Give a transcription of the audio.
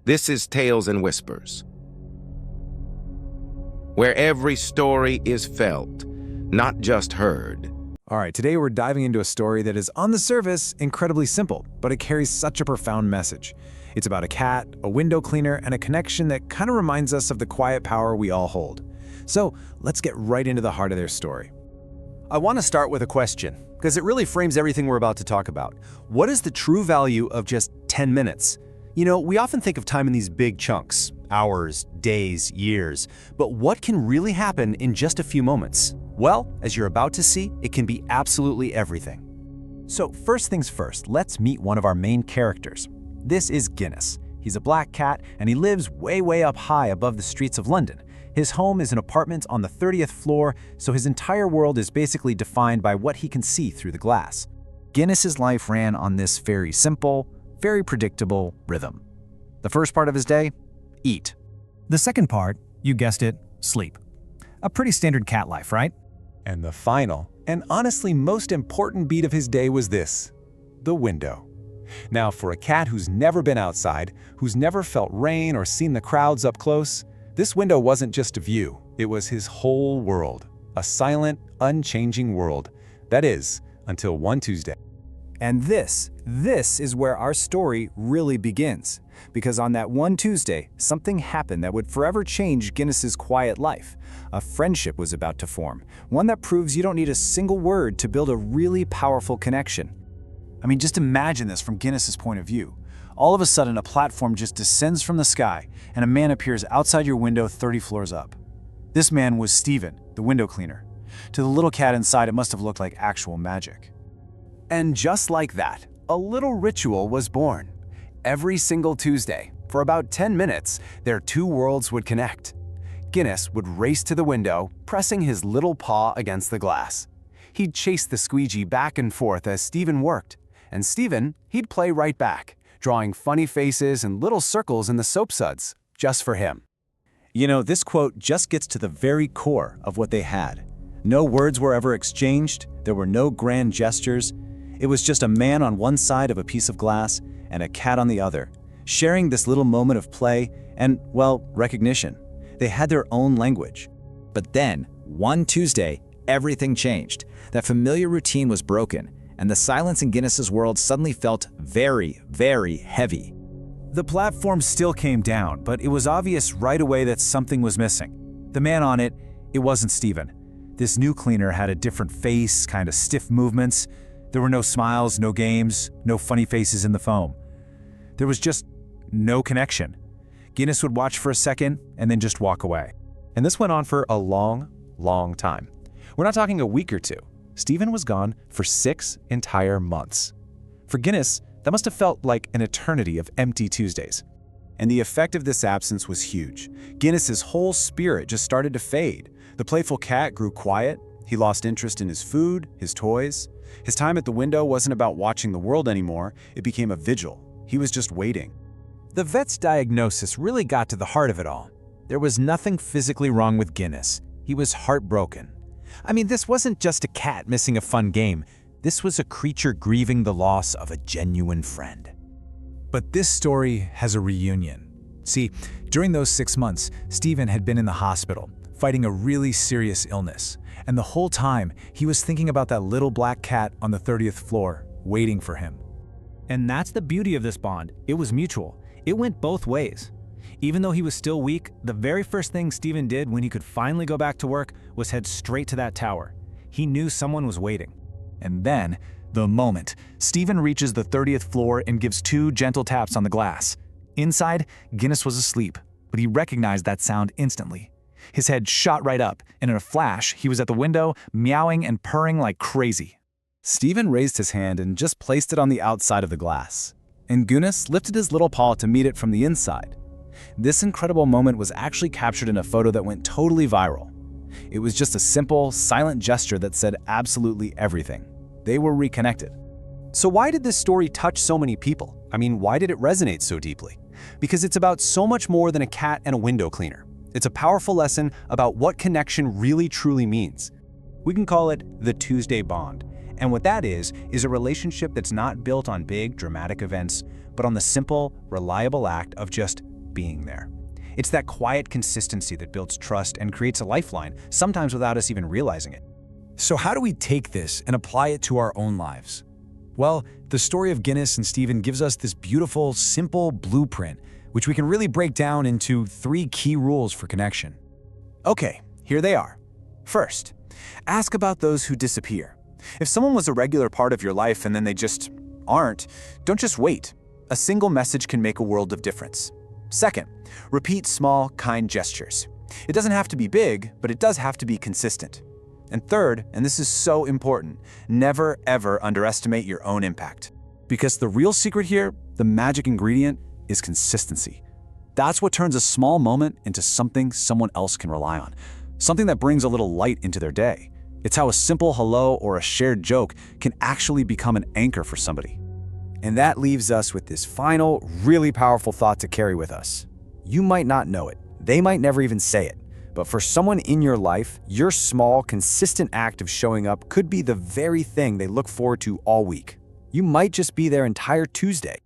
This is Tales and Whispers, where every story is felt, not just heard. All right, today we're diving into a story that is, on the surface, incredibly simple, but it carries such a profound message. It's about a cat, a window cleaner, and a connection that kind of reminds us of the quiet power we all hold. So let's get right into the heart of their story. I want to start with a question, because it really frames everything we're about to talk about. What is the true value of just 10 minutes? You know, we often think of time in these big chunks, hours, days, years, but what can really happen in just a few moments? Well, as you're about to see, it can be absolutely everything. So first things first, let's meet one of our main characters. This is Guinness. He's a black cat, and he lives way up high above the streets of London. His home is an apartment on the 30th floor, so his entire world is basically defined by what he can see through the glass. Guinness's life ran on this very simple, very predictable rhythm. The first part of his day, eat. The second part, you guessed it, sleep. A pretty standard cat life, right? And the final, and honestly most important beat of his day was this: the window. Now, for a cat who's never been outside, who's never felt rain or seen the crowds up close, this window wasn't just a view, it was his whole world. A silent, unchanging world. That is, until one Tuesday. And this is where our story really begins. Because on that one Tuesday, something happened that would forever change Guinness's quiet life. A friendship was about to form, one that proves you don't need a single word to build a really powerful connection. I mean, just imagine this from Guinness's point of view. All of a sudden, a platform just descends from the sky, and a man appears outside your window 30 floors up. This man was Steven, the window cleaner. To the little cat inside, it must have looked like actual magic. And just like that, a little ritual was born. Every single Tuesday, for about 10 minutes, their two worlds would connect. Guinness would race to the window, pressing his little paw against the glass. He'd chase the squeegee back and forth as Steven worked, and Steven, he'd play right back, drawing funny faces and little circles in the soap suds, just for him. You know, this quote just gets to the very core of what they had. No words were ever exchanged, there were no grand gestures. It was just a man on one side of a piece of glass and a cat on the other, sharing this little moment of play and, well, recognition. They had their own language. But then, one Tuesday, everything changed. That familiar routine was broken, and the silence in Guinness's world suddenly felt very heavy. The platform still came down, but it was obvious right away that something was missing. The man on it wasn't Steven. This new cleaner had a different face, kind of stiff movements. There were no smiles, no games, no funny faces in the foam. There was just no connection. Guinness would watch for a second and then just walk away. And this went on for a long time. We're not talking a week or two. Steven was gone for 6 entire months. For Guinness, that must have felt like an eternity of empty Tuesdays. And the effect of this absence was huge. Guinness's whole spirit just started to fade. The playful cat grew quiet. He lost interest in his food, his toys. His time at the window wasn't about watching the world anymore. It became a vigil. He was just waiting. The vet's diagnosis really got to the heart of it all. There was nothing physically wrong with Guinness. He was heartbroken. I mean, this wasn't just a cat missing a fun game. This was a creature grieving the loss of a genuine friend. But this story has a reunion. See, during those 6 months, Steven had been in the hospital, fighting a really serious illness. And the whole time, he was thinking about that little black cat on the 30th floor, waiting for him. And that's the beauty of this bond. It was mutual. It went both ways. Even though he was still weak, the very first thing Steven did when he could finally go back to work was head straight to that tower. He knew someone was waiting. And then, the moment, Steven reaches the 30th floor and gives 2 gentle taps on the glass. Inside, Guinness was asleep, but he recognized that sound instantly. His head shot right up, and in a flash, he was at the window, meowing and purring like crazy. Steven raised his hand and just placed it on the outside of the glass. And Guinness lifted his little paw to meet it from the inside. This incredible moment was actually captured in a photo that went totally viral. It was just a simple, silent gesture that said absolutely everything. They were reconnected. So why did this story touch so many people? I mean, why did it resonate so deeply? Because it's about so much more than a cat and a window cleaner. It's a powerful lesson about what connection really truly means. We can call it the Tuesday bond. And what that is a relationship that's not built on big, dramatic events, but on the simple, reliable act of just being there. It's that quiet consistency that builds trust and creates a lifeline, sometimes without us even realizing it. So how do we take this and apply it to our own lives? Well, the story of Guinness and Stephen gives us this beautiful, simple blueprint, which we can really break down into 3 key rules for connection. Okay, here they are. First, ask about those who disappear. If someone was a regular part of your life and then they just aren't, don't just wait. A single message can make a world of difference. Second, repeat small, kind gestures. It doesn't have to be big, but it does have to be consistent. And third, and this is so important, never ever underestimate your own impact. Because the real secret here, the magic ingredient, is consistency. That's what turns a small moment into something someone else can rely on. Something that brings a little light into their day. It's how a simple hello or a shared joke can actually become an anchor for somebody. And that leaves us with this final, really powerful thought to carry with us. You might not know it. They might never even say it. But for someone in your life, your small, consistent act of showing up could be the very thing they look forward to all week. You might just be their entire Tuesday.